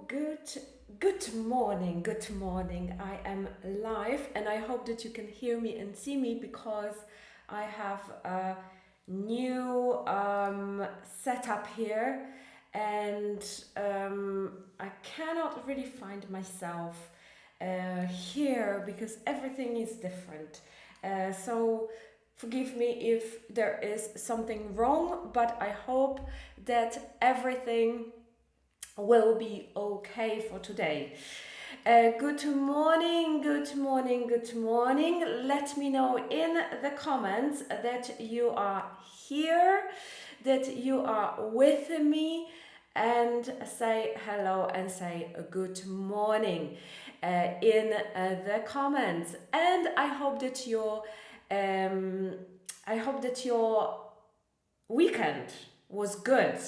Good good morning. Good morning. I am live and I hope that you can hear me and see me because I have a new setup here and I cannot really find myself here because everything is different. So forgive me if there is something wrong, but I hope that everything will be okay for today. Good morning, good morning, good morning. Let me know in the comments that you are here, that you are with me, and say hello and say good morning in the comments. And I hope that um, your weekend was good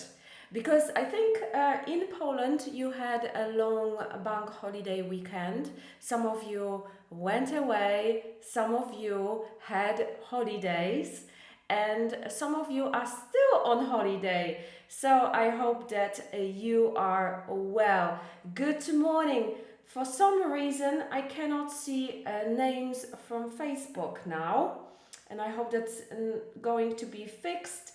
because I think in Poland you had a long bank holiday weekend. Some of you went away, some of you had holidays, and some of you are still on holiday. So I hope that you are well. Good morning. For some reason, I cannot see names from Facebook now, and I hope that's going to be fixed.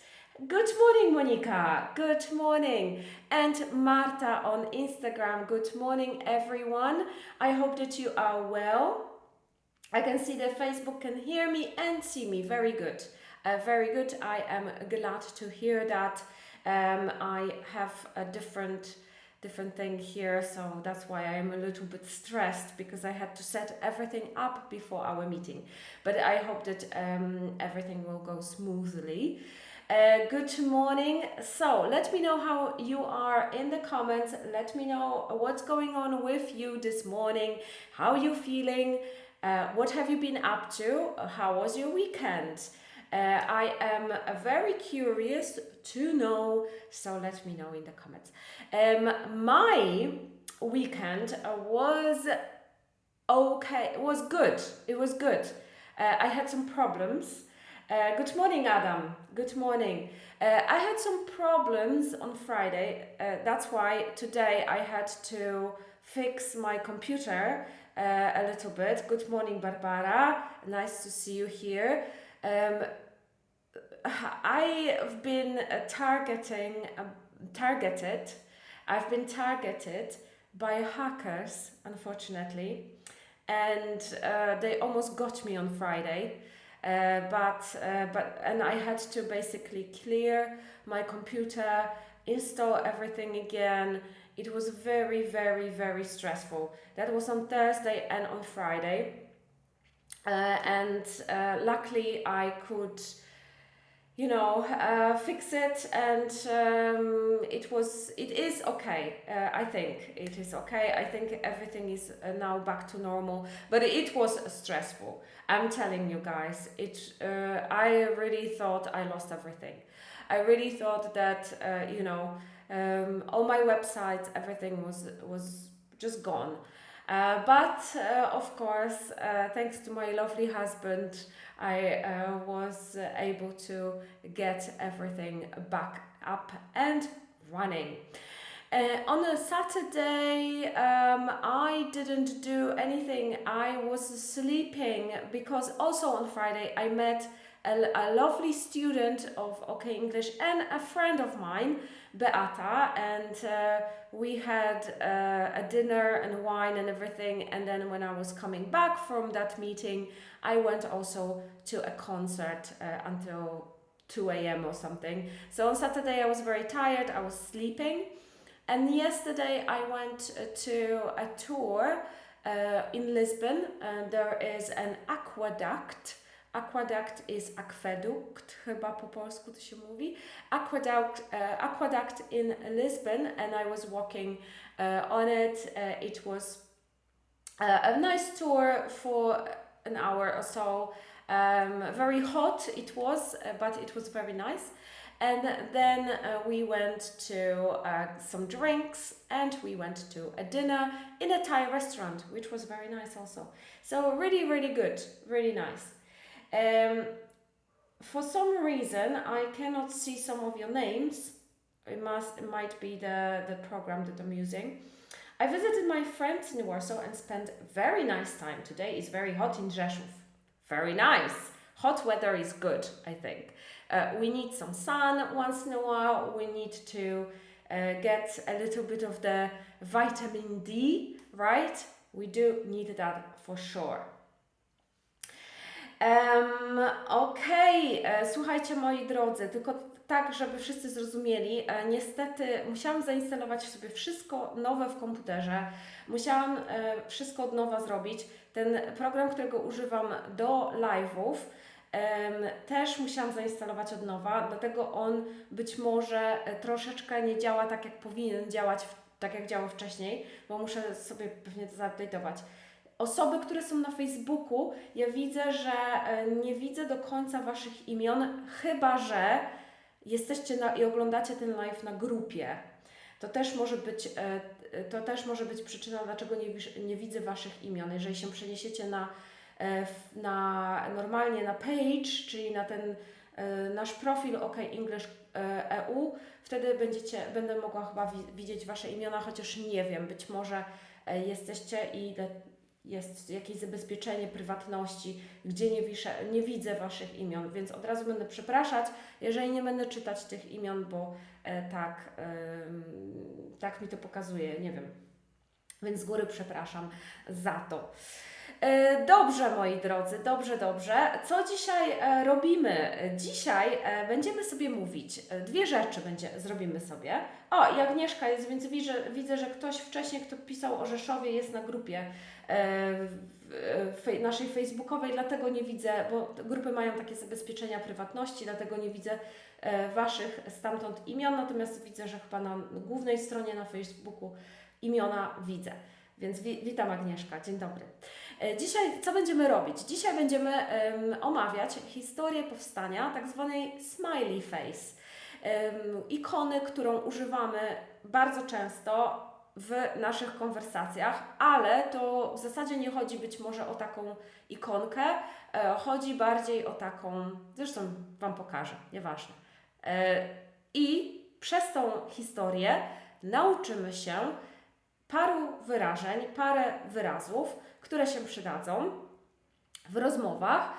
Good morning, Monica. Good morning. And Marta on Instagram. Good morning, everyone. I hope that you are well. I can see that Facebook can hear me and see me. Very good. Very good. I am glad to hear that. I have a different thing here, so that's why I am a little bit stressed because I had to set everything up before our meeting. But I hope that everything will go smoothly. Good morning. So let me know how you are in the comments. Let me know what's going on with you this morning. How you feeling? What have you been up to? How was your weekend? I am very curious to know, so let me know in the comments. My weekend was okay. It was good. It was good. I had some problems. Good morning, Adam. Good morning. I had some problems on Friday. That's why today I had to fix my computer a little bit. Good morning, Barbara. Nice to see you here. I've been targeted. I've been targeted by hackers, unfortunately, and they almost got me on Friday. But I had to basically clear my computer, install everything again. It was very, very, very stressful. That was on Thursday and on Friday, and luckily I could fix it, and it is okay. I think it is okay. I think everything is now back to normal, but it was stressful. I'm telling you guys, I really thought I lost everything. I really thought that all my websites, everything was just gone. But of course, thanks to my lovely husband, I was able to get everything back up and running. On a Saturday, I didn't do anything. I was sleeping because also on Friday I met a lovely student of OKEnglish and a friend of mine, Beata, and we had a dinner and wine and everything. And then when I was coming back from that meeting, I went also to a concert until 2 a.m. or something. So on Saturday I was very tired, I was sleeping. And yesterday I went to a tour in Lisbon. There is an aqueduct. Aqueduct is aqueduct, chyba po polsku to się mówi. Aqueduct in Lisbon, and I was walking on it. It was a nice tour for an hour or so. Very hot it was, but it was very nice. And then we went to some drinks, and we went to a dinner in a Thai restaurant, which was very nice also. So really, really good, really nice. For some reason, I cannot see some of your names. It might be the program that I'm using. I visited my friends in Warsaw and spent very nice time. Today is very hot in Rzeszów. Very nice. Hot weather is good, I think. We need some sun once in a while. We need to get a little bit of the vitamin D, right? We do need that for sure. Słuchajcie moi drodzy, tylko tak, żeby wszyscy zrozumieli, niestety musiałam zainstalować sobie wszystko nowe w komputerze, musiałam wszystko od nowa zrobić. Ten program, którego używam do live'ów, też musiałam zainstalować od nowa, dlatego on być może troszeczkę nie działa tak, jak powinien działać, tak jak działał wcześniej, bo muszę sobie pewnie to zaupdate'ować. Osoby, które są na Facebooku, ja widzę, że nie widzę do końca Waszych imion, chyba że jesteście i oglądacie ten live na grupie. To też może być przyczyną, dlaczego nie widzę Waszych imion. Jeżeli się przeniesiecie normalnie na page, czyli na ten nasz profil OKEnglish EU, wtedy będę mogła chyba widzieć Wasze imiona, chociaż nie wiem, być może jesteście i jest jakieś zabezpieczenie prywatności, gdzie nie widzę Waszych imion, więc od razu będę przepraszać, jeżeli nie będę czytać tych imion, bo tak mi to pokazuje, nie wiem. Więc z góry przepraszam za to. Dobrze, moi drodzy, dobrze. Co dzisiaj robimy? Dzisiaj będziemy sobie mówić. Dwie rzeczy zrobimy sobie. O, i Agnieszka jest, więc widzę, że ktoś wcześniej, kto pisał o Rzeszowie, jest na grupie naszej facebookowej, dlatego nie widzę, bo grupy mają takie zabezpieczenia prywatności, dlatego nie widzę Waszych stamtąd imion, natomiast widzę, że chyba na głównej stronie na Facebooku imiona widzę. Więc witam Agnieszka, dzień dobry. Dzisiaj co będziemy robić? Dzisiaj będziemy omawiać historię powstania tak zwanej smiley face. Ikony, którą używamy bardzo często w naszych konwersacjach, ale to w zasadzie nie chodzi być może o taką ikonkę, chodzi bardziej o taką, zresztą Wam pokażę, nieważne. I przez tą historię nauczymy się paru wyrażeń, parę wyrazów, które się przydadzą w rozmowach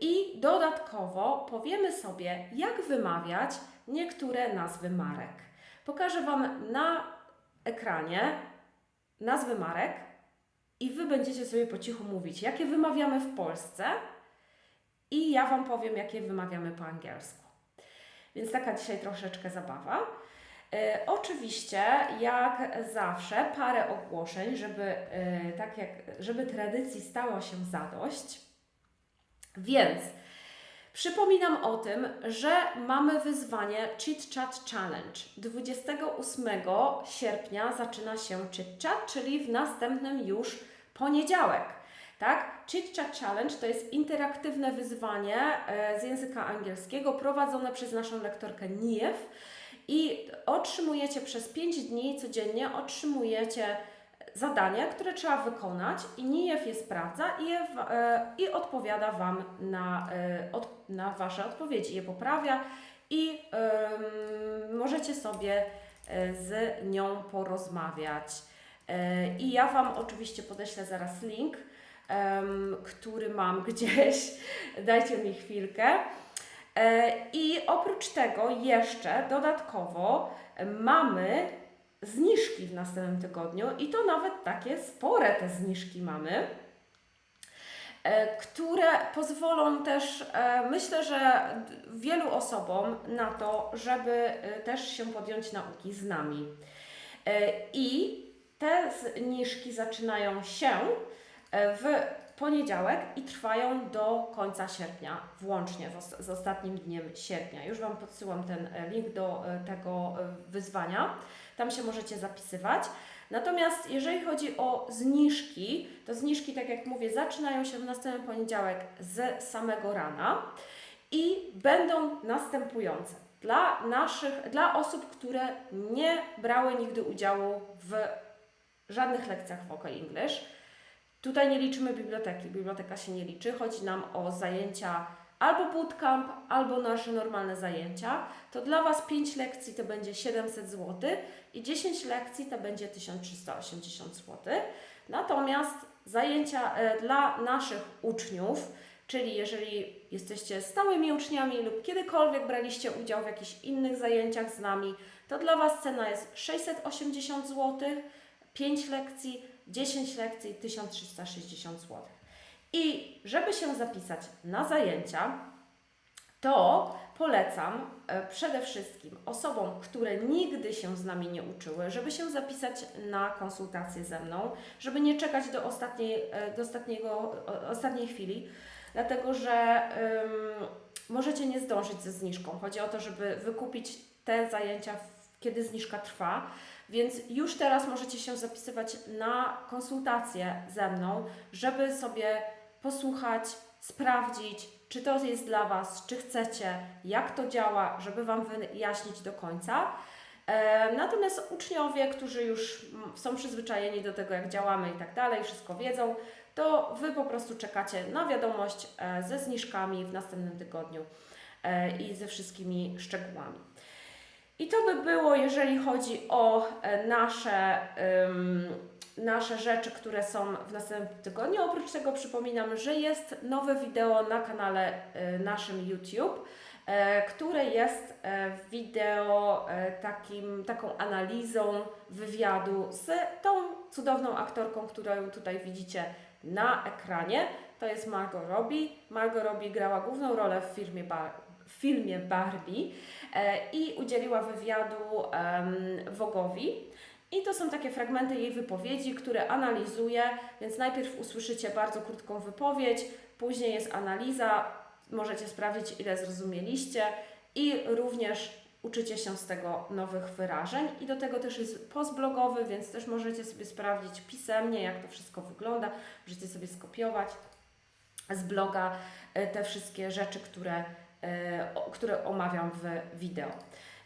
i dodatkowo powiemy sobie, jak wymawiać niektóre nazwy marek. Pokażę Wam na ekranie nazwy marek i Wy będziecie sobie po cichu mówić, jakie wymawiamy w Polsce i ja Wam powiem, jakie wymawiamy po angielsku. Więc taka dzisiaj troszeczkę zabawa. Oczywiście, jak zawsze, parę ogłoszeń, żeby tradycji stało się zadość. Więc przypominam o tym, że mamy wyzwanie Chit Chat Challenge. 28 sierpnia zaczyna się Chit Chat, czyli w następnym już poniedziałek. Tak? Chit Chat Challenge to jest interaktywne wyzwanie z języka angielskiego prowadzone przez naszą lektorkę Niev. I otrzymujecie przez 5 dni codziennie zadanie, które trzeba wykonać i Niev je sprawdza i odpowiada Wam na Wasze odpowiedzi, je poprawia i możecie sobie z nią porozmawiać. I ja Wam oczywiście podeślę zaraz link, który mam gdzieś, dajcie mi chwilkę. I oprócz tego jeszcze dodatkowo mamy zniżki w następnym tygodniu i to nawet takie spore te zniżki mamy, które pozwolą też, myślę, że wielu osobom na to, żeby też się podjąć nauki z nami. I te zniżki zaczynają się w poniedziałek i trwają do końca sierpnia, włącznie z ostatnim dniem sierpnia. Już Wam podsyłam ten link do tego wyzwania. Tam się możecie zapisywać. Natomiast jeżeli chodzi o zniżki, to zniżki, tak jak mówię, zaczynają się w następny poniedziałek z samego rana i będą następujące. Dla osób, które nie brały nigdy udziału w żadnych lekcjach w OKEnglish, tutaj nie liczymy biblioteki, biblioteka się nie liczy, chodzi nam o zajęcia albo bootcamp, albo nasze normalne zajęcia, to dla Was 5 lekcji to będzie 700 zł i 10 lekcji to będzie 1380 zł. Natomiast zajęcia dla naszych uczniów, czyli jeżeli jesteście stałymi uczniami lub kiedykolwiek braliście udział w jakichś innych zajęciach z nami, to dla Was cena jest 680 zł, 5 lekcji, 10 lekcji 1360 zł. I żeby się zapisać na zajęcia, to polecam przede wszystkim osobom, które nigdy się z nami nie uczyły, żeby się zapisać na konsultację ze mną, żeby nie czekać do ostatniej chwili, dlatego że możecie nie zdążyć ze zniżką. Chodzi o to, żeby wykupić te zajęcia, kiedy zniżka trwa, więc już teraz możecie się zapisywać na konsultację ze mną, żeby sobie posłuchać, sprawdzić, czy to jest dla Was, czy chcecie, jak to działa, żeby Wam wyjaśnić do końca. Natomiast uczniowie, którzy już są przyzwyczajeni do tego, jak działamy i tak dalej, wszystko wiedzą, to Wy po prostu czekacie na wiadomość ze zniżkami w następnym tygodniu i ze wszystkimi szczegółami. I to by było, jeżeli chodzi o nasze rzeczy, które są w następnym tygodniu. Oprócz tego przypominam, że jest nowe wideo na kanale naszym YouTube, które jest wideo taką analizą wywiadu z tą cudowną aktorką, którą tutaj widzicie na ekranie. To jest Margot Robbie. Margot Robbie grała główną rolę w filmie Barbie i udzieliła wywiadu Vogue'owi. I to są takie fragmenty jej wypowiedzi, które analizuję, więc najpierw usłyszycie bardzo krótką wypowiedź, później jest analiza, możecie sprawdzić, ile zrozumieliście i również uczycie się z tego nowych wyrażeń. I do tego też jest post blogowy, więc też możecie sobie sprawdzić pisemnie, jak to wszystko wygląda. Możecie sobie skopiować z bloga te wszystkie rzeczy, które omawiam w wideo.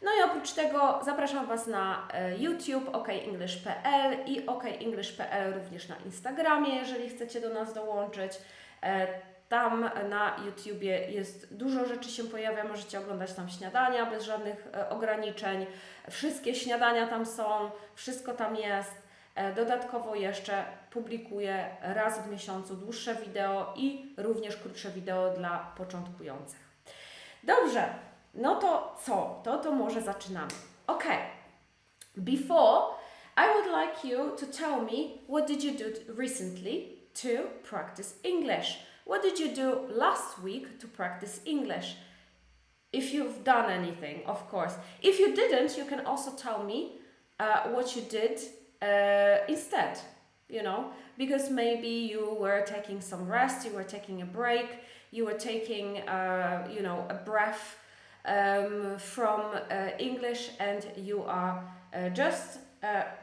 No i oprócz tego zapraszam Was na YouTube OKEnglish.pl i OKEnglish.pl również na Instagramie, jeżeli chcecie do nas dołączyć. Tam na YouTubie jest dużo rzeczy się pojawia, możecie oglądać tam śniadania bez żadnych ograniczeń. Wszystkie śniadania tam są, wszystko tam jest. Dodatkowo jeszcze publikuję raz w miesiącu dłuższe wideo i również krótsze wideo dla początkujących. Dobrze, no to co? To może zaczynamy. Okay. Before, I would like you to tell me what did you do recently to practice English? What did you do last week to practice English? If you've done anything, of course. If you didn't, you can also tell me what you did instead, you know, because maybe you were taking some rest, you were taking a break, you were taking, a breath from English, and you are just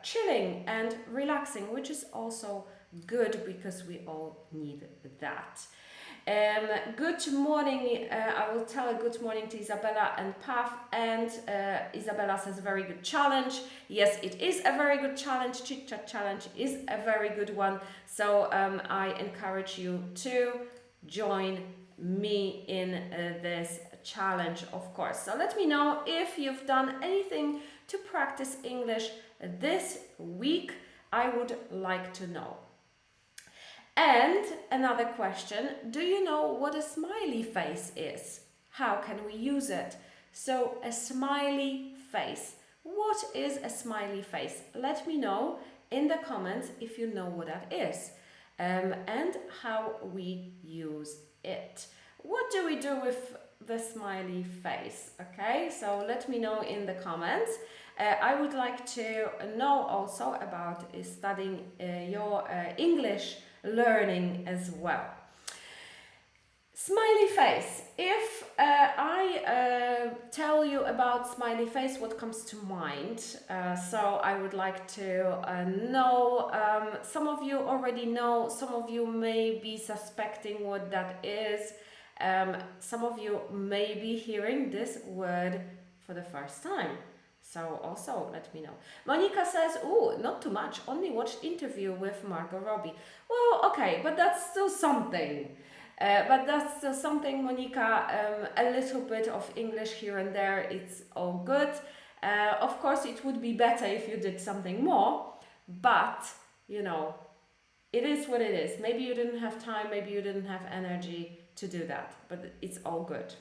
chilling and relaxing, which is also good because we all need that. Good morning, I will tell a good morning to Isabella and Paf, and Isabella says very good challenge. Yes, it is a very good challenge. Chit Chat challenge is a very good one, so I encourage you to join me in this challenge, of course. So let me know if you've done anything to practice English this week. I would like to know. And another question, do you know what a smiley face is? How can we use it? So a smiley face. What is a smiley face? Let me know in the comments if you know what that is and how we use it. What do we do with the smiley face? Okay, so let me know in the comments. I would like to know also about studying your English learning as well. Smiley face. If I tell you about smiley face, what comes to mind? So I would like to know, some of you already know, some of you may be suspecting what that is. Some of you may be hearing this word for the first time. So also let me know. Monica says, "Oh, not too much. Only watched interview with Margot Robbie." Well, okay, but that's still something. But that's something, Monica, a little bit of English here and there, it's all good. Of course, it would be better if you did something more, but, you know, it is what it is. Maybe you didn't have time, maybe you didn't have energy to do that, but it's all good.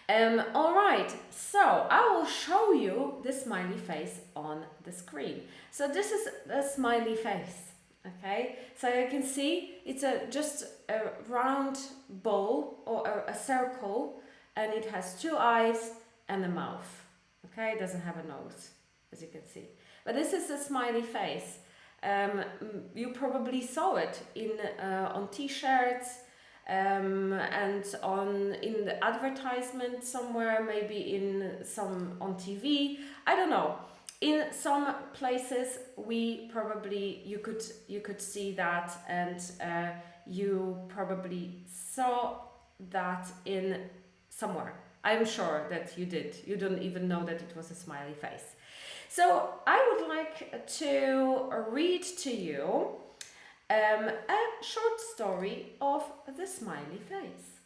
All right, so I will show you the smiley face on the screen. So this is a smiley face, okay? So you can see it's just a round bowl or a circle, and it has 2 eyes and a mouth, okay? It doesn't have a nose, as you can see. But this is a smiley face. You probably saw it on t-shirts, and in the advertisement somewhere, maybe on TV. I don't know. In some places you could see that, and you probably saw that in somewhere. I'm sure that you did. You don't even know that it was a smiley face. So I would like to read to you a short story of the smiley face.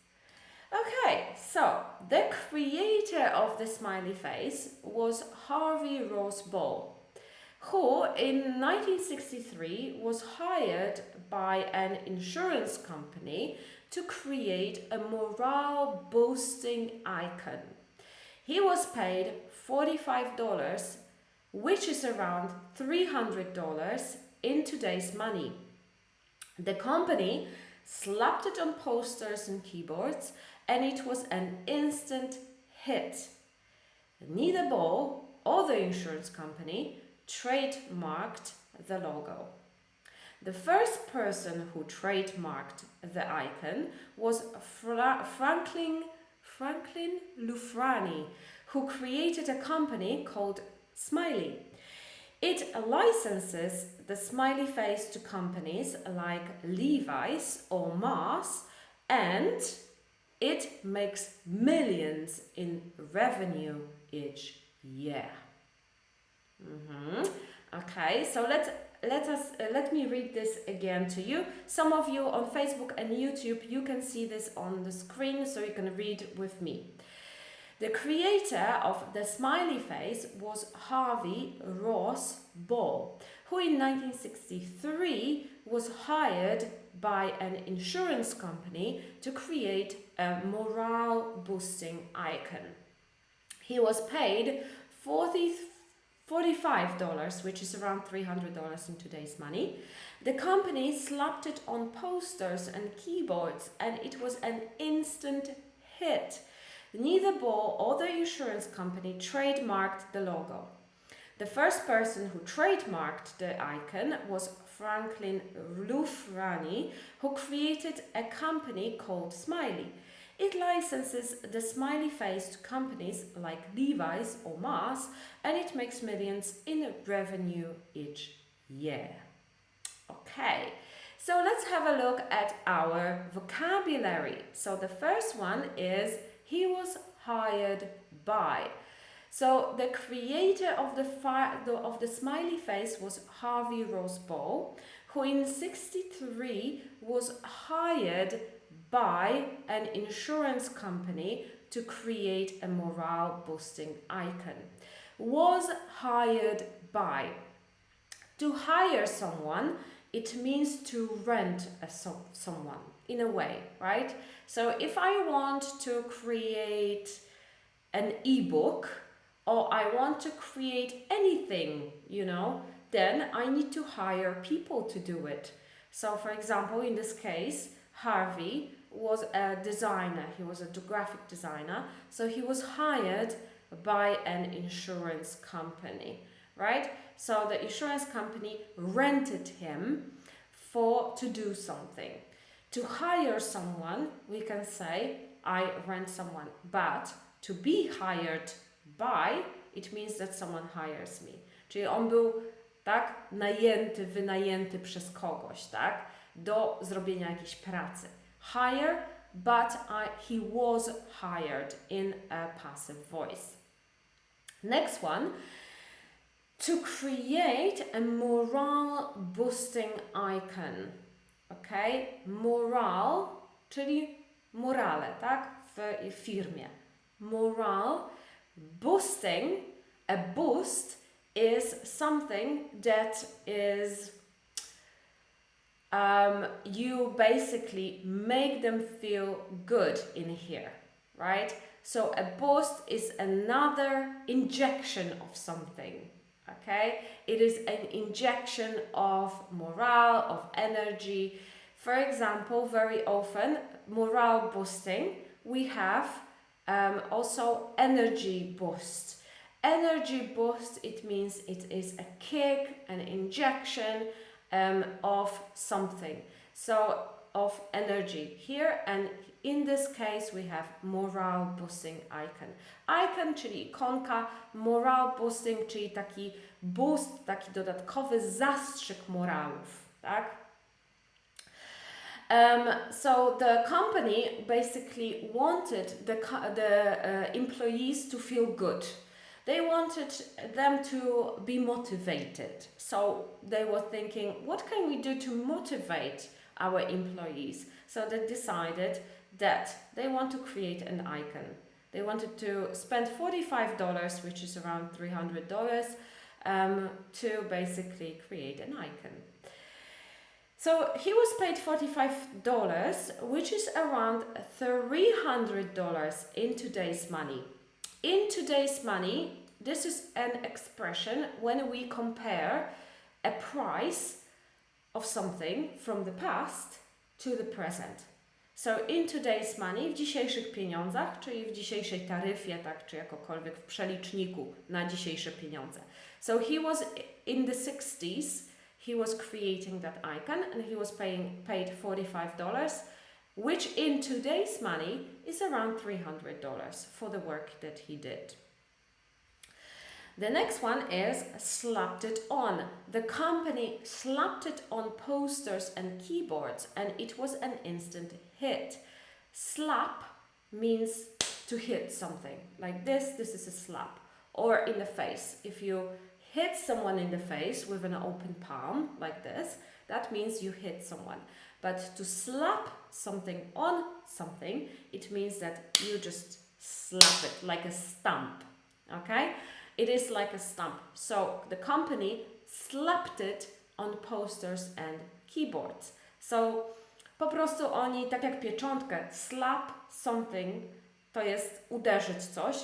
Okay, so the creator of the smiley face was Harvey Ross Ball, who in 1963 was hired by an insurance company to create a morale-boosting icon. He was paid $45, which is around $300 in today's money. The company slapped it on posters and keyboards, and it was an instant hit. Neither Ball or the insurance company trademarked the logo. The first person who trademarked the icon was Franklin Lufrani, who created a company called Smiley. It licenses the smiley face to companies like Levi's or Mars, and it makes millions in revenue each year. Okay, so let me read this again to you. Some of you on Facebook and YouTube, you can see this on the screen, so you can read with me. The creator of the smiley face was Harvey Ross Ball, who in 1963 was hired by an insurance company to create a morale-boosting icon. He was paid $45, which is around $300 in today's money. The company slapped it on posters and keyboards, and it was an instant hit. Neither Ball or the insurance company trademarked the logo. The first person who trademarked the icon was Franklin Lufrani, who created a company called Smiley. It licenses the smiley face to companies like Levi's or Mars, and it makes millions in revenue each year. Okay, so let's have a look at our vocabulary. So the first one is he was hired by. So the creator of the smiley face was Harvey Ross Ball, who in 1963 was hired by an insurance company to create a morale-boosting icon. Was hired by. To hire someone, it means to rent someone in a way, right? So if I want to create an ebook, or I want to create anything, then I need to hire people to do it. So for example, in this case, Harvey was a designer. He was a graphic designer. So he was hired by an insurance company, right? So the insurance company rented him to do something. To hire someone, we can say, I rent someone. But to be hired by, it means that someone hires me. Czyli on był, tak, najęty, wynajęty przez kogoś, tak, do zrobienia jakiejś pracy. Hire, but he was hired in a passive voice. Next one. To create a morale-boosting icon. Okay? Morale, czyli morale, tak? W firmie. Morale, boosting, a boost is something that is you basically make them feel good in here, right? So a boost is another injection of something, okay? It is an injection of morale, of energy. For example, very often, morale boosting, we have also energy boost. Energy boost, it means it is a kick, an injection of something. So of energy here, and in this case we have morale boosting icon. Icon, czyli ikonka, morale boosting, czyli taki boost, taki dodatkowy zastrzyk morałów, tak? So the company basically wanted the employees to feel good. They wanted them to be motivated. So they were thinking, what can we do to motivate our employees? So they decided that they want to create an icon. They wanted to spend $45, which is around $300, to basically create an icon. So he was paid $45, which is around $300 in today's money. In today's money, this is an expression when we compare a price of something from the past to the present. So in today's money, w dzisiejszych pieniądzach, czyli w dzisiejszej taryfie, tak, czy jakokolwiek w przeliczniku na dzisiejsze pieniądze. So he was in the 60s, he was creating that icon and he was paid $45, which in today's money is around $300 for the work that he did. The next one is slapped it on. The company slapped it on posters and keyboards and it was an instant hit. Slap means to hit something. Like this is a slap. Or in the face. If you hit someone in the face with an open palm, like this, that means you hit someone. But to slap something on something, it means that you just slap it like a stamp, okay? It is like a stamp. So the company slapped it on posters and keyboards. So po prostu oni, tak jak pieczątkę, slap something, to jest uderzyć coś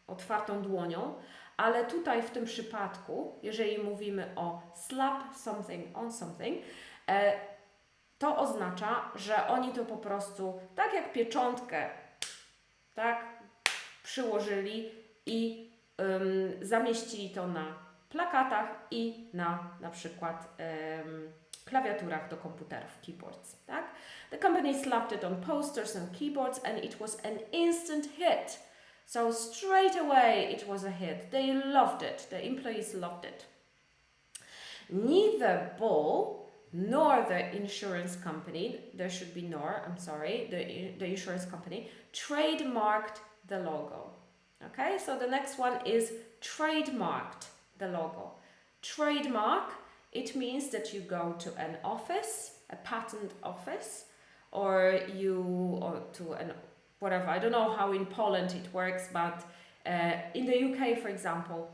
otwartą dłonią, ale tutaj w tym przypadku, jeżeli mówimy o slap something on something, to oznacza, że oni to po prostu, tak jak pieczątkę, tak, przyłożyli i zamieścili to na plakatach i na przykład klawiaturach do komputerów, keyboards, tak? The company slapped it on posters and keyboards and it was an instant hit. So straight away it was a hit. They loved it. The employees loved it. Neither Bull nor the insurance company, there should be nor, I'm sorry, the insurance company, trademarked the logo. Okay, so the next one is trademarked the logo. Trademark, it means that you go to an office, a patent office, or to an whatever. I don't know how in Poland it works, but in the UK, for example,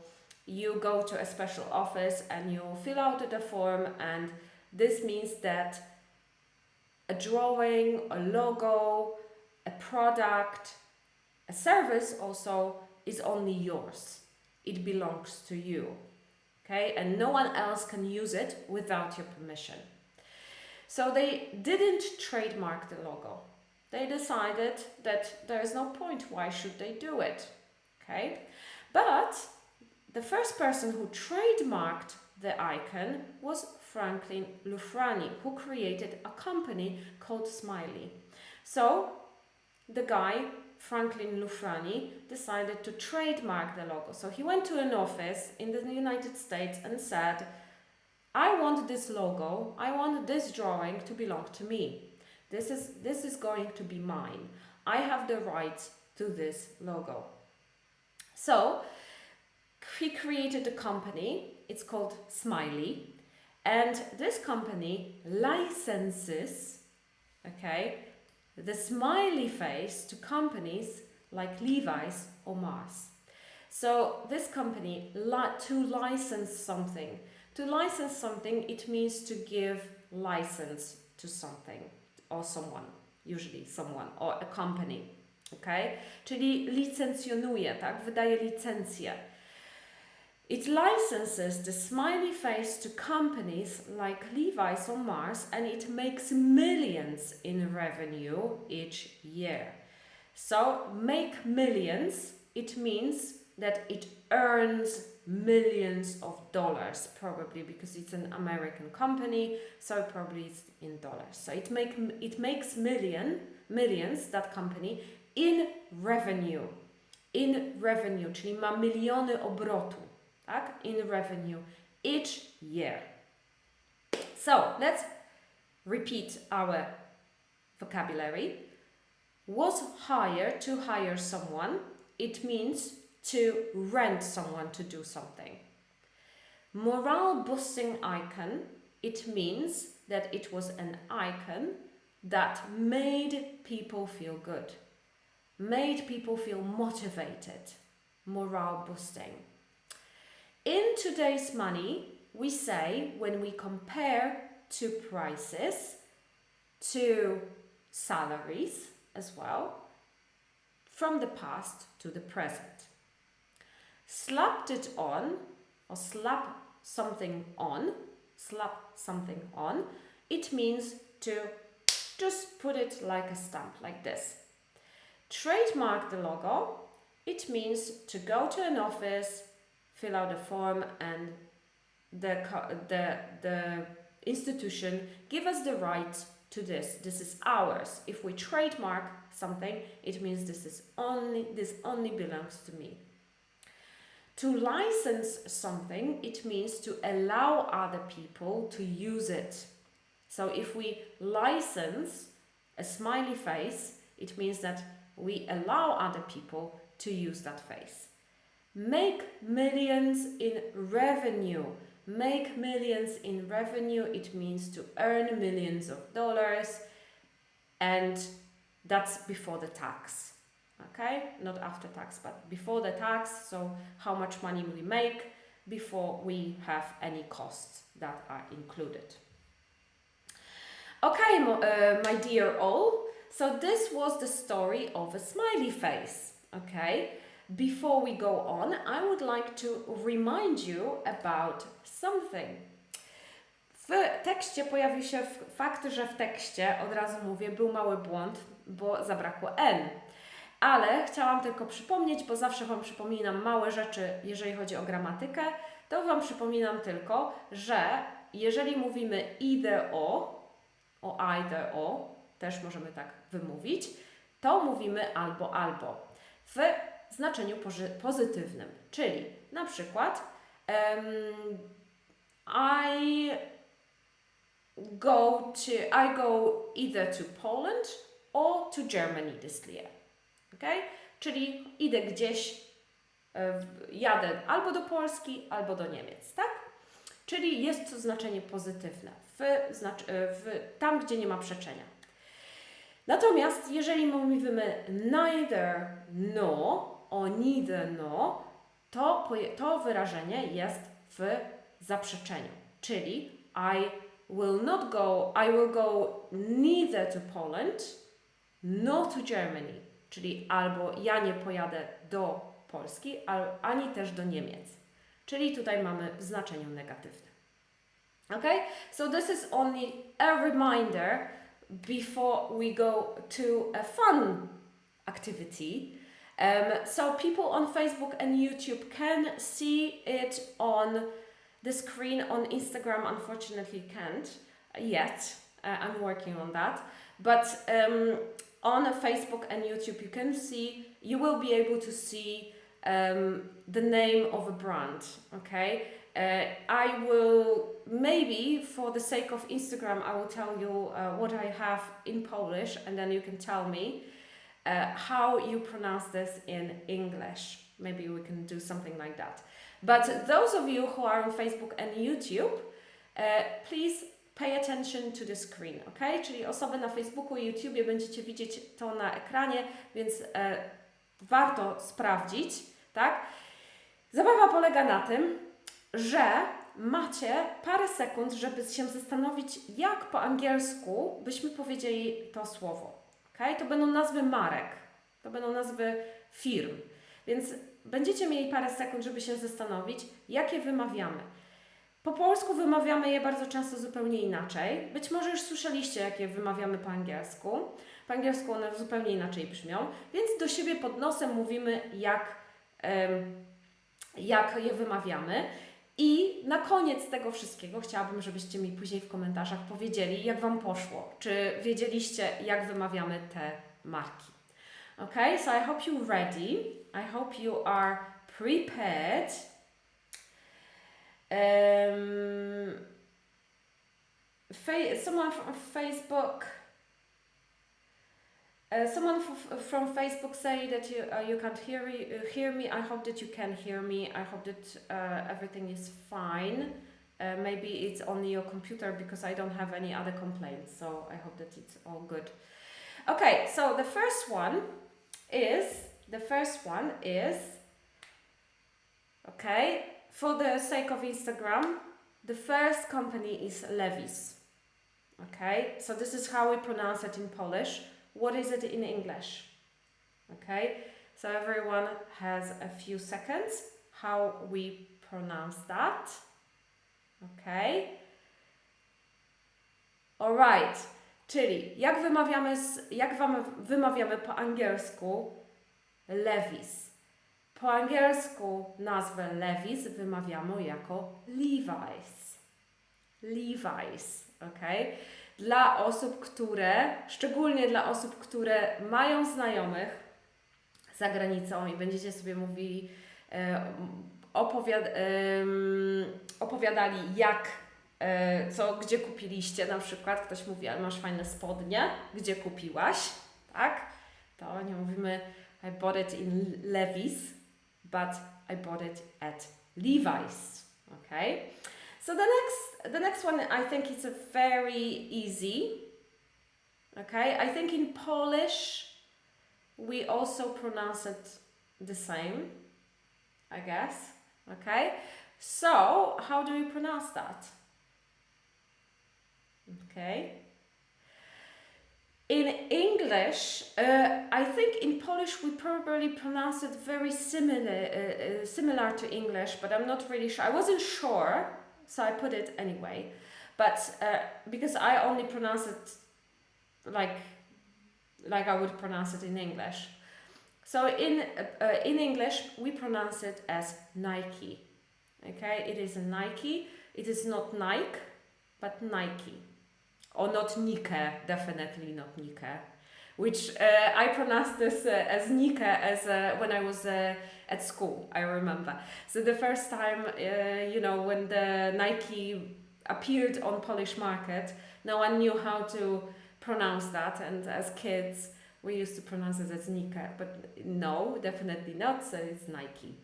you go to a special office and you fill out the form, and this means that a drawing, a logo, a product, a service also is only yours. It belongs to you, okay? And no one else can use it without your permission. So they didn't trademark the logo. They decided that there is no point, why should they do it, okay? But the first person who trademarked the icon was Franklin Lufrani, who created a company called Smiley. So the guy, Franklin Lufrani, decided to trademark the logo. So he went to an office in the United States and said, I want this logo, I want this drawing to belong to me. This is going to be mine. I have the rights to this logo. So he created a company, it's called Smiley, And this company licenses, okay, the smiley face to companies like Levi's or Mars. So this company, to license something. To license something, it means to give license to something or someone, usually someone, or a company, okay? Czyli licencjonuje, tak? Wydaje licencję. It licenses the smiley face to companies like Levi's or Mars, and it makes millions in revenue each year. So, make millions, it means that it earns millions of dollars, probably because it's an American company, so probably it's in dollars. So it makes millions, that company, in revenue, czyli ma miliony obrotu, tak? In revenue each year. So let's repeat our vocabulary. Was hired, to hire someone, it means to rent someone to do something. Morale boosting icon, it means that it was an icon that made people feel good, made people feel motivated, morale boosting. In today's money, we say when we compare to prices, to salaries as well, from the past to the present. Slapped it on, or slap something on, it means to just put it like a stamp, like this. Trademark the logo, it means to go to an office, fill out a form, and the institution give us the right to this. This is ours. If we trademark something, it means this only belongs to me. To license something, it means to allow other people to use it. So if we license a smiley face, it means that we allow other people to use that face. Make millions in revenue. Make millions in revenue, it means to earn millions of dollars, and that's before the tax. Okay, not after tax, but before the tax, so how much money we make before we have any costs that are included. Okay, my dear all, so this was the story of a smiley face, okay? Before we go on, I would like to remind you about something. W tekście pojawił się fakt, że w tekście, od razu mówię, był mały błąd, bo zabrakło N. Ale chciałam tylko przypomnieć, bo zawsze Wam przypominam małe rzeczy, jeżeli chodzi o gramatykę, to Wam przypominam tylko, że jeżeli mówimy either o either o, też możemy tak wymówić, to mówimy albo. W znaczeniu pozytywnym, czyli na przykład I go either to Poland or to Germany this year. Okay? Czyli idę gdzieś, jadę albo do Polski, albo do Niemiec, tak? Czyli jest to znaczenie pozytywne, tam, gdzie nie ma przeczenia. Natomiast jeżeli mówimy neither no, o neither no, to wyrażenie jest w zaprzeczeniu. Czyli I will go neither to Poland, nor to Germany. Czyli albo ja nie pojadę do Polski, ani też do Niemiec. Czyli tutaj mamy w znaczeniu negatywnym. Okay? So this is only a reminder before we go to a fun activity. So people on Facebook and YouTube can see it on the screen. On Instagram, unfortunately, can't yet. I'm working on that. But on Facebook and YouTube, you will be able to see the name of a brand. Okay. I will, maybe for the sake of Instagram, I will tell you what I have in Polish, and then you can tell me how you pronounce this in English. Maybe we can do something like that. But those of you who are on Facebook and YouTube, Please pay attention to the screen, ok? Czyli osoby na Facebooku i YouTubie będziecie widzieć to na ekranie, więc warto sprawdzić, tak? Zabawa polega na tym, że macie parę sekund, żeby się zastanowić, jak po angielsku byśmy powiedzieli to słowo, ok? To będą nazwy marek, to będą nazwy firm, więc będziecie mieli parę sekund, żeby się zastanowić, jakie wymawiamy. Po polsku wymawiamy je bardzo często zupełnie inaczej. Być może już słyszeliście, jakie wymawiamy po angielsku. Po angielsku one zupełnie inaczej brzmią, więc do siebie pod nosem mówimy, jak je wymawiamy. I na koniec tego wszystkiego chciałabym, żebyście mi później w komentarzach powiedzieli, jak Wam poszło. Czy wiedzieliście, jak wymawiamy te marki. Okay, so I hope you're ready. I hope you are prepared. Someone from Facebook from Facebook say that you can't hear me. I hope that you can hear me. I hope that everything is fine. Maybe it's only your computer because I don't have any other complaints. So I hope that it's all good. Okay, so the first one is okay. For the sake of Instagram, the first company is Levi's. Okay, so this is how we pronounce it in Polish. What is it in English? Okay, so everyone has a few seconds how we pronounce that. Okay, alright, czyli jak wymawiamy po angielsku Levi's? Po angielsku nazwę Levi's wymawiamy jako Levi's. Levi's, ok? Szczególnie dla osób, które mają znajomych za granicą i będziecie sobie mówili, opowiadali gdzie kupiliście, na przykład ktoś mówi, ale masz fajne spodnie, gdzie kupiłaś, tak? To nie mówimy I bought it in Levi's, but I bought it at Levi's. Okay, so the next one, I think it's a very easy. Okay, I think in Polish we also pronounce it the same, I guess. Okay, so how do we pronounce that? Okay. In English, I think in Polish we probably pronounce it very similar to English, but I'm not really sure. I wasn't sure, so I put it anyway. But because I only pronounce it like I would pronounce it in English. So in English we pronounce it as Nike. Okay, it is a Nike. It is not Nike, but Nike. Or not Nike, definitely not Nike. Which I pronounced this as Nike when I was at school, I remember. So the first time, when the Nike appeared on Polish market, no one knew how to pronounce that, and as kids we used to pronounce it as Nike, but no, definitely not, so it's Nike.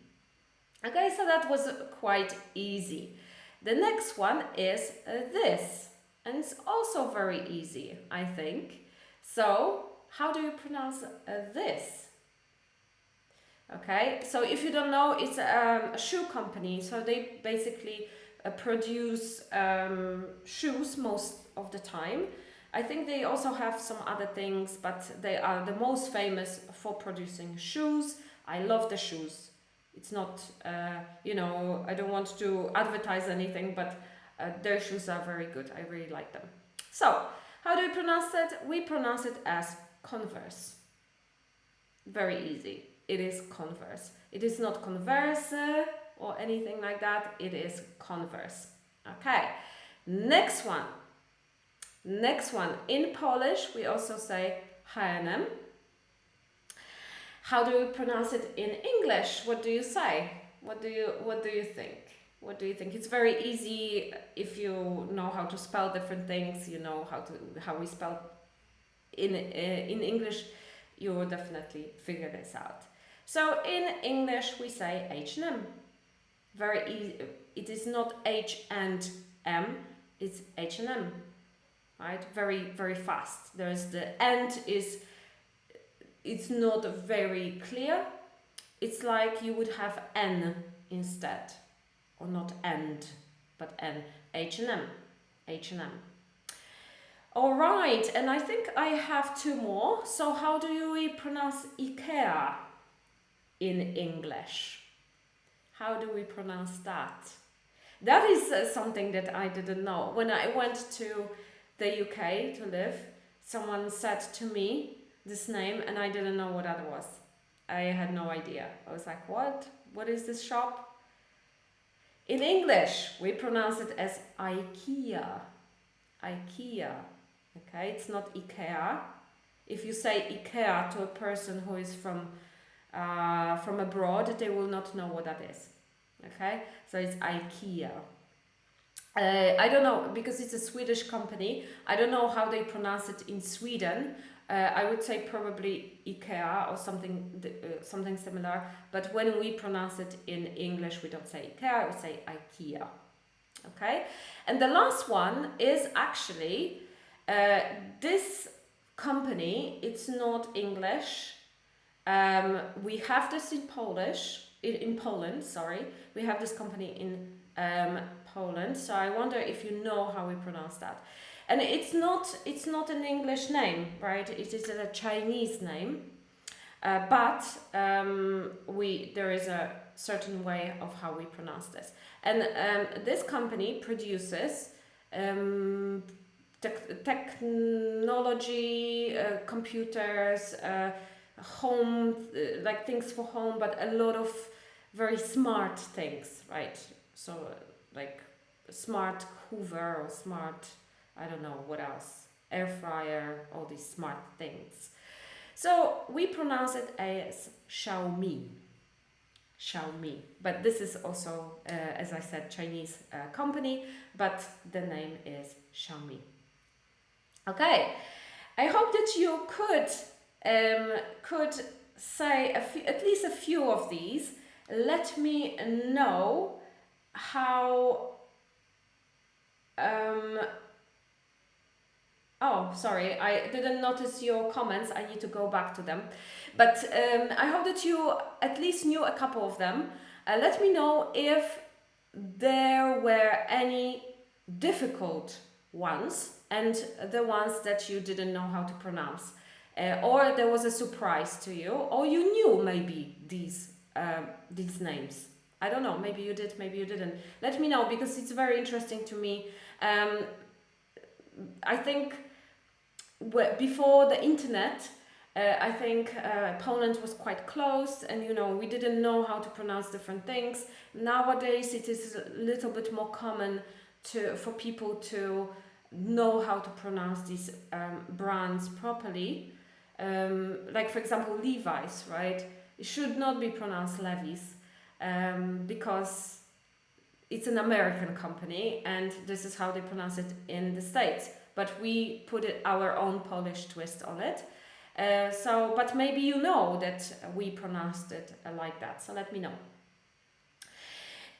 Okay, so that was quite easy. The next one is this. And it's also very easy, I think. So, how do you pronounce this? Okay, so if you don't know, it's a shoe company. So they basically produce shoes most of the time. I think they also have some other things, but they are the most famous for producing shoes. I love the shoes. It's not, I don't want to advertise anything, but their shoes are very good. I really like them. So, how do we pronounce it? We pronounce it as Converse. Very easy. It is Converse. It is not Converse or anything like that. It is Converse. Okay. Next one. In Polish, we also say H&M. How do we pronounce it in English? What do you say? What do you think? What do you think? It's very easy if you know how to spell different things. You know how we spell in English. You will definitely figure this out. So in English we say H&M. Very easy. It is not H and M. it's H&M, right? Very, very fast. There's the end it's not very clear. It's like you would have N instead, or not end, but N. H&M, H&M. All right, and I think I have two more. So how do we pronounce IKEA in English? How do we pronounce that? That is something that I didn't know. When I went to the UK to live, someone said to me this name and I didn't know what that was. I had no idea. I was like, what? What is this shop? In English, we pronounce it as IKEA. IKEA. Okay, it's not IKEA. If you say IKEA to a person who is from abroad, they will not know what that is. Okay, so it's IKEA. I don't know, because it's a Swedish company. I don't know how they pronounce it in Sweden. I would say probably IKEA or something similar. But when we pronounce it in English, we don't say IKEA, we say IKEA. Okay, and the last one is actually this company. It's not English. We have this in Poland. Sorry, we have this company in Poland. So I wonder if you know how we pronounce that. And it's not an English name, right? It is a Chinese name, but there is a certain way of how we pronounce this. And this company produces technology, computers, home, like things for home, but a lot of very smart things, right? So like smart Hoover or smart, I don't know what else, air fryer, all these smart things. So we pronounce it as Xiaomi. Xiaomi. But this is also, as I said, Chinese company, but the name is Xiaomi. Okay, I hope that you could say at least a few of these. Let me know how. Oh, sorry, I didn't notice your comments. I need to go back to them. But I hope that you at least knew a couple of them. Let me know if there were any difficult ones and the ones that you didn't know how to pronounce. Or there was a surprise to you, or you knew maybe these names. I don't know, maybe you did, maybe you didn't. Let me know, because it's very interesting to me. I think before the internet, I think Poland was quite closed, and we didn't know how to pronounce different things. Nowadays it is a little bit more common for people to know how to pronounce these brands properly. Like for example Levi's, right? It should not be pronounced Levi's, because it's an American company and this is how they pronounce it in the States. But we put our own Polish twist on it. But maybe you know that we pronounced it like that. So let me know.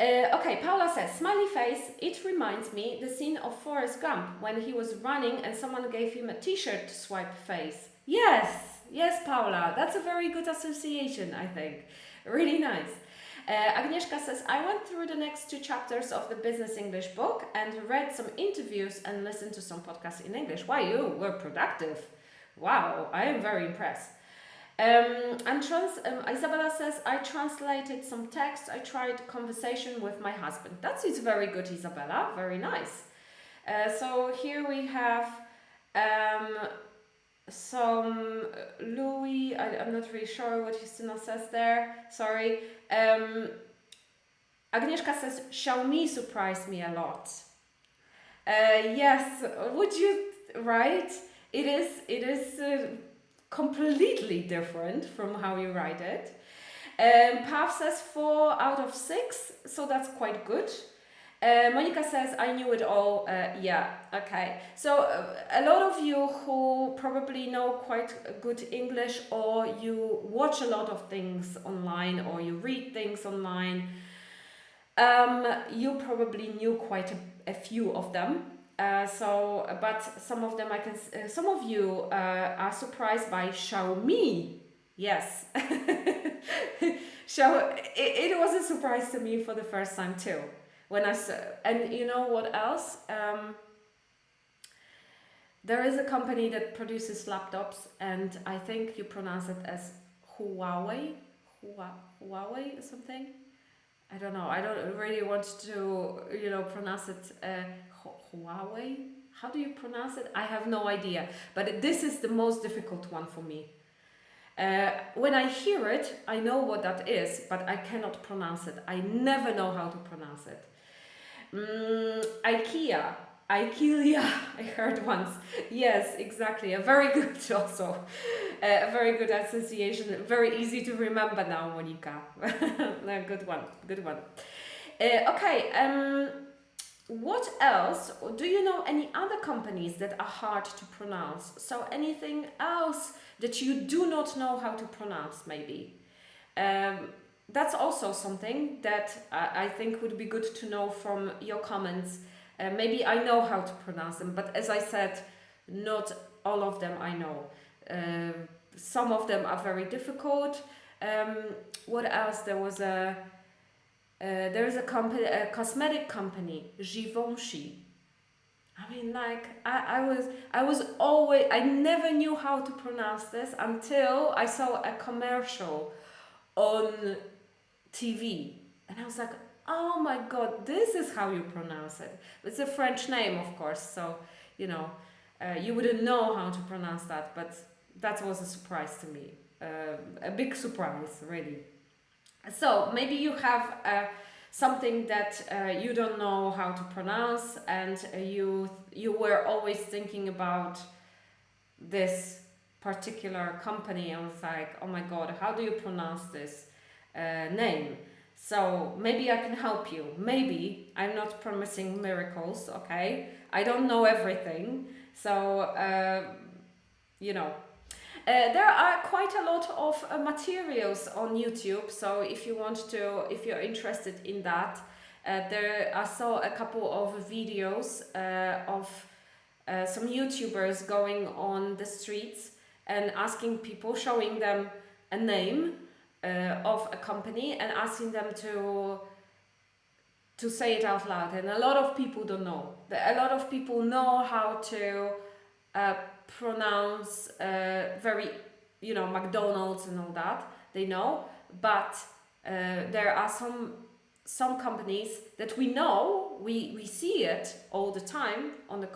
Okay, Paula says, smiley face, it reminds me the scene of Forrest Gump when he was running and someone gave him a t-shirt to swipe face. Yes, Paula, that's a very good association, I think. Really nice. Agnieszka says, I went through the next 2 chapters of the Business English book and read some interviews and listened to some podcasts in English. Wow, you were productive. Wow, I am very impressed. Isabella says, I translated some text. I tried conversation with my husband. That is very good, Isabella. Very nice. So here we have some Louis. I'm not really sure what Justina says there. Sorry. Agnieszka says, Xiaomi surprised me a lot. Yes, would you, right? It is completely different from how you write it. Pav says 4 out of 6, so that's quite good. Monica says, I knew it all. Yeah, okay. So a lot of you who probably know quite good English, or you watch a lot of things online, or you read things online, you probably knew quite a few of them. But some of them some of you are surprised by Xiaomi. Yes. It was a surprise to me for the first time too. When I saw, and you know what else? There is a company that produces laptops, and I think you pronounce it as Huawei, Huawei or something. I don't know. I don't really want to, pronounce it Huawei. How do you pronounce it? I have no idea. But this is the most difficult one for me. When I hear it, I know what that is, but I cannot pronounce it. I never know how to pronounce it. IKEA, I heard once. Yes, exactly. A very good also. A very good association. Very easy to remember now, Monica. Good one. Okay. What else? Do you know any other companies that are hard to pronounce? So anything else that you do not know how to pronounce, maybe? That's also something that I think would be good to know from your comments. Maybe I know how to pronounce them, but as I said, not all of them I know. Some of them are very difficult. What else? There is a company, a cosmetic company, Givenchy. I mean, like I never knew how to pronounce this until I saw a commercial on TV, and I was like, oh my god, this is how you pronounce it. It's a French name, of course, so you wouldn't know how to pronounce that, but that was a surprise to me, a big surprise, really. So maybe you have something that you don't know how to pronounce, and you were always thinking about this particular company. I was like, oh my god, how do you pronounce this name? So maybe I can help you. Maybe. I'm not promising miracles, okay? I don't know everything. So, there are quite a lot of materials on YouTube. So if you're interested in that, I saw a couple of videos of some YouTubers going on the streets and asking people, showing them a name of a company and asking them to say it out loud. And a lot of people don't know. A lot of people know how to pronounce very, McDonald's and all that. They know, but there are some companies that we know, we see it all the time on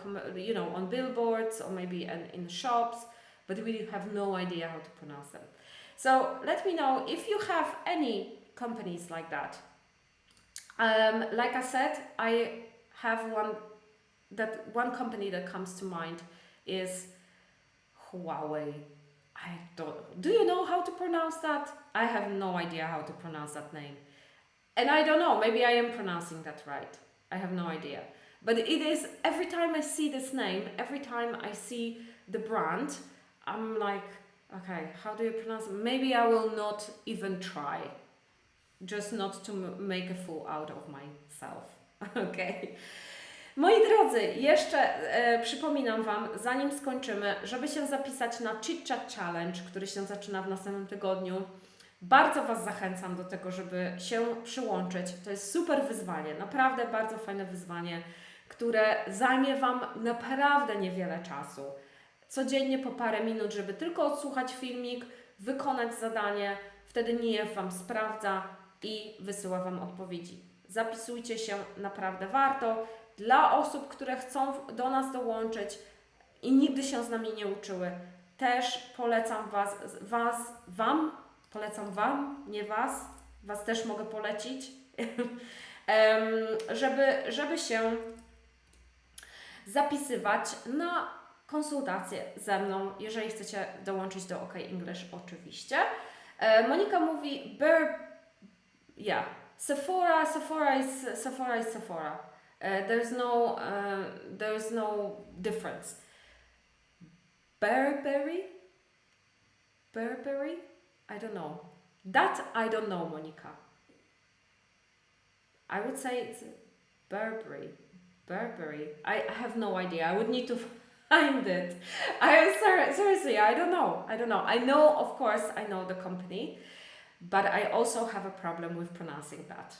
on billboards or maybe in shops, but we have no idea how to pronounce them. So let me know if you have any companies like that. Like I said, I have one company that comes to mind is Huawei. Do you know how to pronounce that? I have no idea how to pronounce that name. And I don't know, maybe I am pronouncing that right. I have no idea. But it is, every time I see this name, every time I see the brand, I'm like, okay, how do you pronounce it? Maybe I will not even try. Just not to make a fool out of myself. Okay. Moi drodzy, jeszcze przypominam Wam, zanim skończymy, żeby się zapisać na Chit Chat Challenge, który się zaczyna w następnym tygodniu. Bardzo Was zachęcam do tego, żeby się przyłączyć. To jest super wyzwanie, naprawdę bardzo fajne wyzwanie, które zajmie Wam naprawdę niewiele czasu. Codziennie po parę minut, żeby tylko odsłuchać filmik, wykonać zadanie, wtedy NIF Wam sprawdza i wysyła Wam odpowiedzi. Zapisujcie się, naprawdę warto. Dla osób, które chcą do nas dołączyć i nigdy się z nami nie uczyły, też polecam polecam Wam, nie Was, Was też mogę polecić, żeby się zapisywać na konsultację ze mną, jeżeli chcecie dołączyć do OKEnglish oczywiście. Monika mówi, Sephora is Sephora. There's no difference. Burberry? I don't know. That I don't know, Monica. I would say it's Burberry. Burberry. I have no idea. I would need to find it. Seriously, I don't know. I know, of course, I know the company, but I also have a problem with pronouncing that.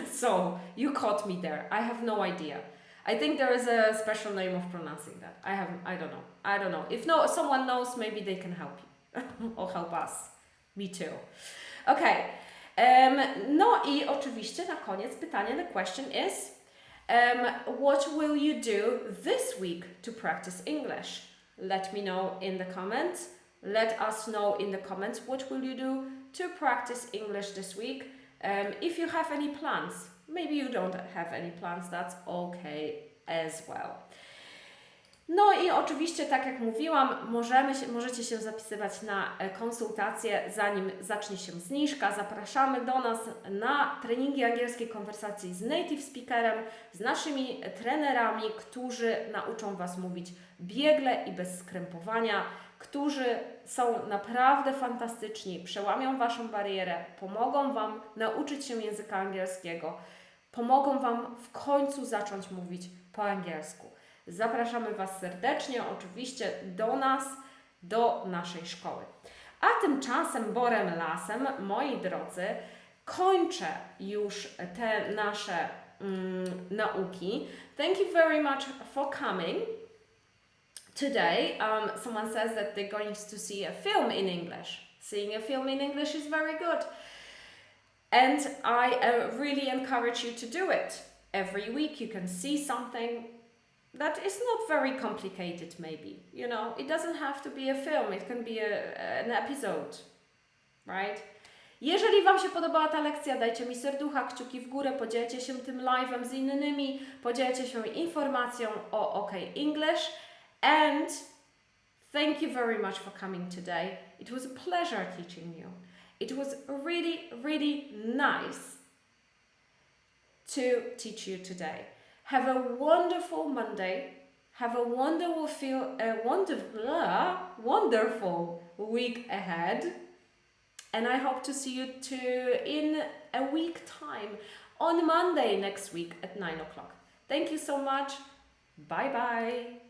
So you caught me there. I have no idea. I think there is a special name of pronouncing that. I don't know. If someone knows, maybe they can help you or help us. Me too. Okay. No i oczywiście na koniec pytanie, the question is, what will you do this week to practice English? Let me know in the comments. Let us know in the comments what will you do to practice English this week. If you have any plans, maybe you don't have any plans, that's okay as well. No i oczywiście, tak jak mówiłam, możecie się zapisywać na konsultację, zanim zacznie się zniżka. Zapraszamy do nas na treningi angielskiej konwersacji z native speakerem, z naszymi trenerami, którzy nauczą Was mówić biegle i bez skrępowania, którzy są naprawdę fantastyczni, przełamią Waszą barierę, pomogą Wam nauczyć się języka angielskiego, pomogą Wam w końcu zacząć mówić po angielsku. Zapraszamy Was serdecznie, oczywiście do nas, do naszej szkoły. A tymczasem borem lasem, moi drodzy, kończę już te nasze nauki. Thank you very much for coming. Today, someone says that they're going to see a film in English. Seeing a film in English is very good. And I really encourage you to do it. Every week you can see something that is not very complicated, maybe. You know, it doesn't have to be a film, it can be an episode, right? Jeżeli Wam się podobała ta lekcja, dajcie mi serducha, kciuki w górę, podzielcie się tym live'em z innymi, podzielcie się informacją o OKEnglish. And thank you very much for coming today. It was a pleasure teaching you. It was really, really nice to teach you today. Have a wonderful Monday. Have a wonderful week ahead. And I hope to see you in a week time on Monday next week at 9 o'clock. Thank you so much. Bye bye.